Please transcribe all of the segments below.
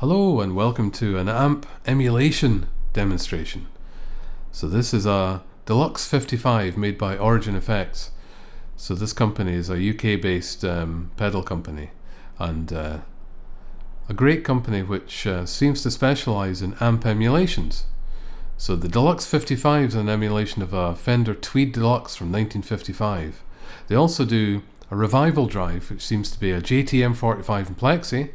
Hello and welcome to an amp emulation demonstration. So this is a Deluxe 55 made by Origin Effects. So this company is a UK based pedal company and a great company which seems to specialize in amp emulations. So the Deluxe 55 is an emulation of a Fender Tweed Deluxe from 1955. They also do a revival drive which seems to be a JTM45 in Plexi,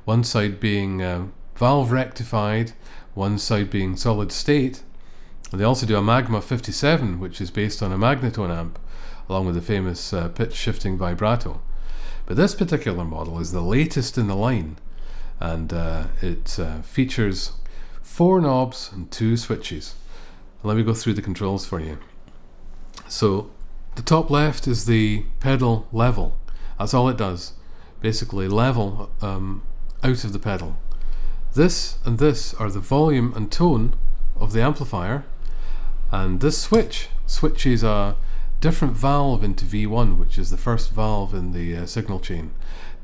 one side being valve rectified, one side being solid state. And they also do a Magma 57 which is based on a Magnetone amp along with the famous pitch shifting vibrato. But this particular model is the latest in the line, and it features 4 knobs and 2 switches. Let me go through the controls for you. So the top left is the pedal level. That's all it does, basically level out of the pedal. This and this are the volume and tone of the amplifier, and this switch switches a different valve into V1, which is the first valve in the signal chain.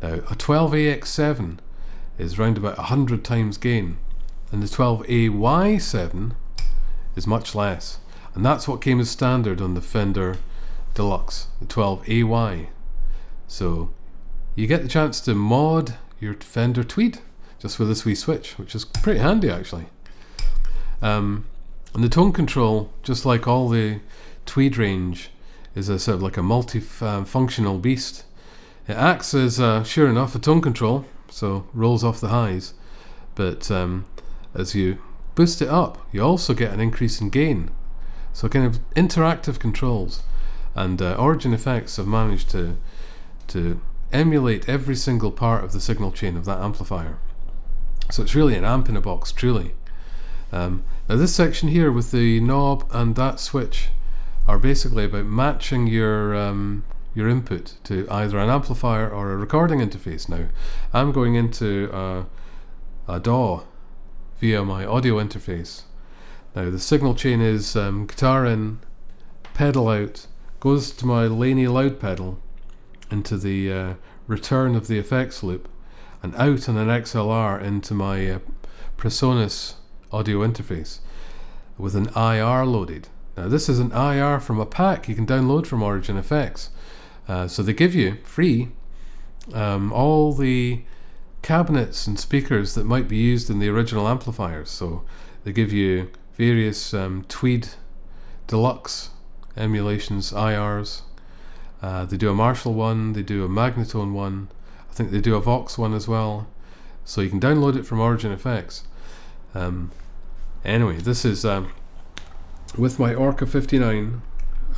Now a 12AX7 is round about 100 times gain, and the 12AY7 is much less, and that's what came as standard on the Fender Deluxe, the 12AY. So you get the chance to mod your Fender Tweed just with this wee switch, which is pretty handy actually. And the tone control, just like all the Tweed range, is a sort of like a multi-functional beast. It acts as, sure enough, a tone control, so rolls off the highs, but as you boost it up, you also get an increase in gain. So kind of interactive controls, and Origin Effects have managed to emulate every single part of the signal chain of that amplifier. So it's really an amp in a box, truly. Now this section here with the knob and that switch are basically about matching your input to either an amplifier or a recording interface. Now I'm going into a DAW via my audio interface. Now the signal chain is guitar in, pedal out, goes to my Laney Loudpedal into the return of the effects loop, and out on an XLR into my Presonus audio interface with an IR loaded. Now this is an IR from a pack you can download from Origin Effects. So they give you free all the cabinets and speakers that might be used in the original amplifiers. So they give you various Tweed Deluxe emulations, IRs. They do a Marshall one, they do a Magnetone one, I think they do a Vox one as well. So you can download it from Origin Effects. Anyway, this is with my Orca 59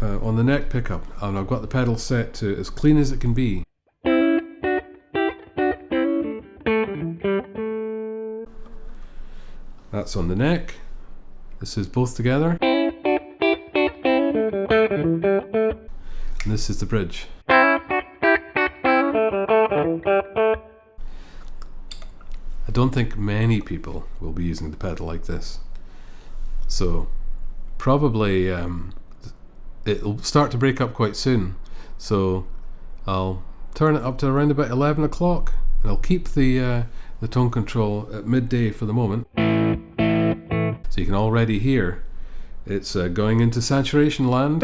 on the neck pickup, and I've got the pedal set to as clean as it can be. That's on the neck. This is both together. And this is the bridge. I don't think many people will be using the pedal like this. So probably it'll start to break up quite soon. So I'll turn it up to around about 11 o'clock, and I'll keep the tone control at midday for the moment. So you can already hear it's going into saturation land.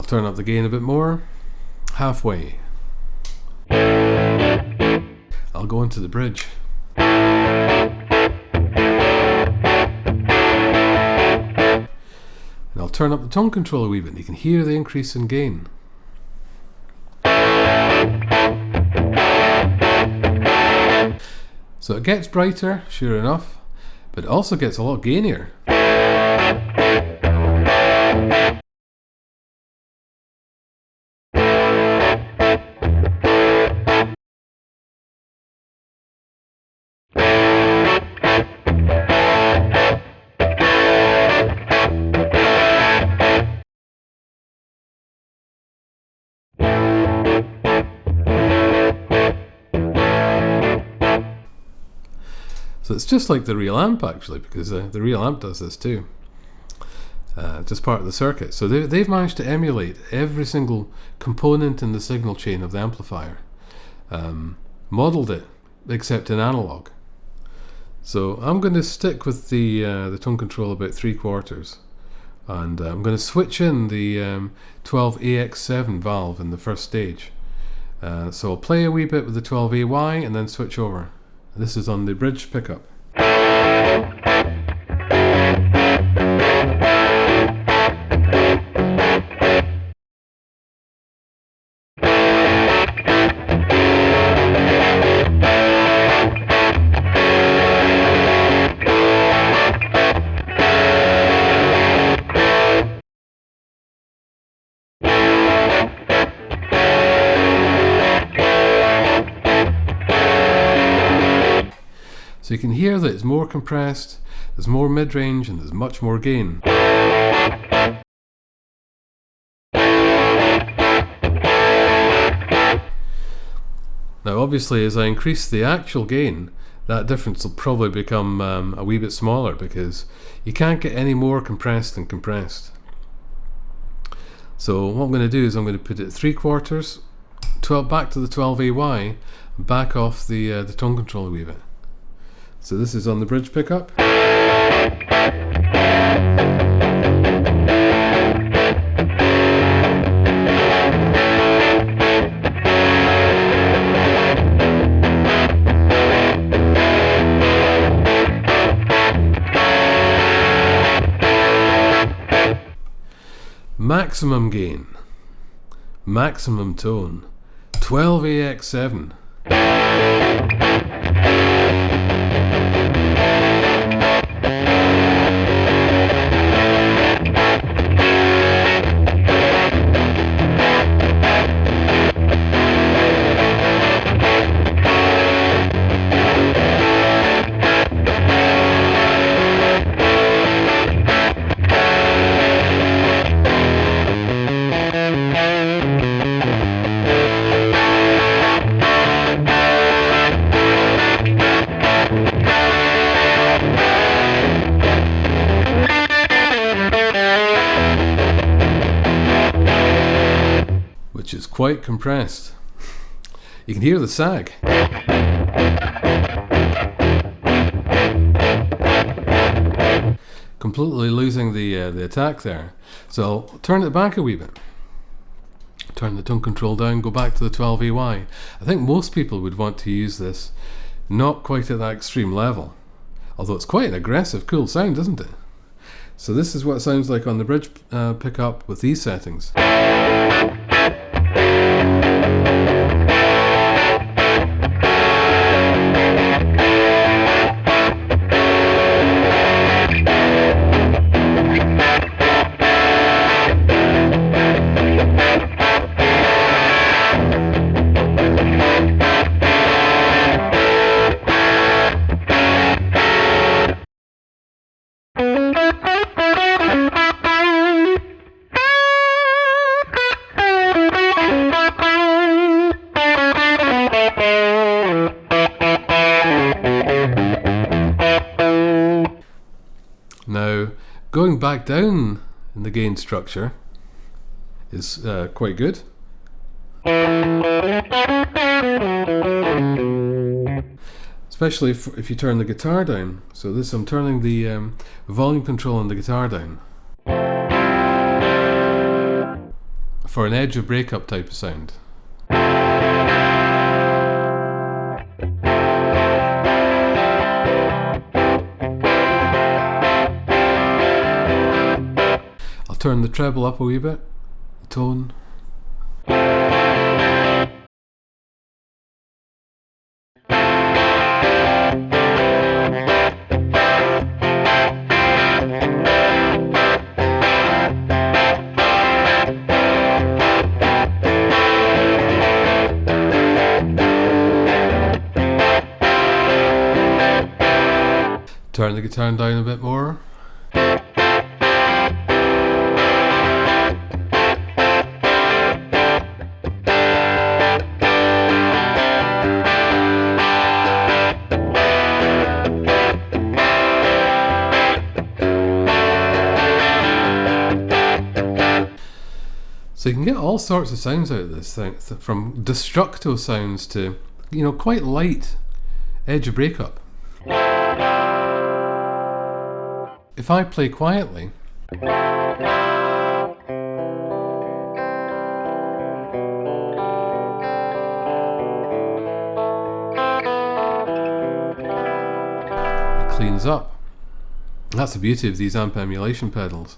Turn up the gain a bit more, halfway. I'll go into the bridge. And I'll turn up the tone control a wee bit. You can hear the increase in gain. So it gets brighter, sure enough, but it also gets a lot gainier. So it's just like the real amp actually, because the real amp does this too. Just part of the circuit. So they've managed to emulate every single component in the signal chain of the amplifier, modeled it, except in analog. So I'm going to stick with the tone control about 3/4, and I'm going to switch in the 12AX7 valve in the first stage. So I'll play a wee bit with the 12AY and then switch over. This is on the bridge pickup. So you can hear that it's more compressed, there's more mid-range, and there's much more gain. Now obviously as I increase the actual gain, that difference will probably become a wee bit smaller, because you can't get any more compressed than compressed. So what I'm going to do is I'm going to put it 3/4, 12 back to the 12AY, and back off the tone control a wee bit. So this is on the bridge pickup. Maximum gain, maximum tone, 12AX7. Which is quite compressed. You can hear the sag. Completely losing the attack there. So I'll turn it back a wee bit. Turn the tone control down, go back to the 12AY. I think most people would want to use this not quite at that extreme level. Although it's quite an aggressive, cool sound, isn't it? So this is what it sounds like on the bridge pickup with these settings. Now, going back down in the gain structure is quite good. Especially if you turn the guitar down. So this, I'm turning the volume control on the guitar down for an edge of breakup type of sound. Turn the treble up a wee bit, the tone. Turn the guitar down a bit more. So you can get all sorts of sounds out of this thing, from Destructo sounds to, you know, quite light edge of breakup. If I play quietly, it cleans up. That's the beauty of these amp emulation pedals.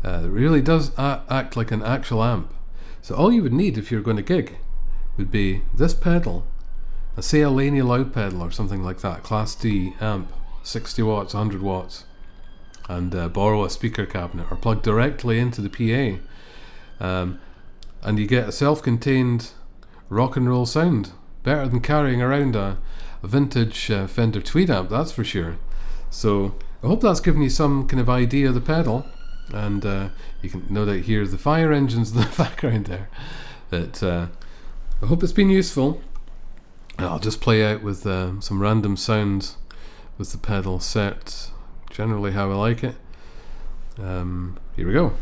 It really does act like an actual amp. So all you would need if you're going to gig would be this pedal, say a Laney Loudpedal or something like that, Class D amp, 60 watts, 100 watts, and borrow a speaker cabinet or plug directly into the PA, and you get a self-contained rock and roll sound, better than carrying around a vintage Fender Tweed amp, that's for sure. So I hope that's given you some kind of idea of the pedal, and you can no doubt hear the fire engines in the background there. But I hope it's been useful. I'll just play out with some random sounds with the pedal set generally how I like it. Here we go.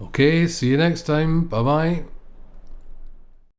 Okay, see you next time. Bye bye.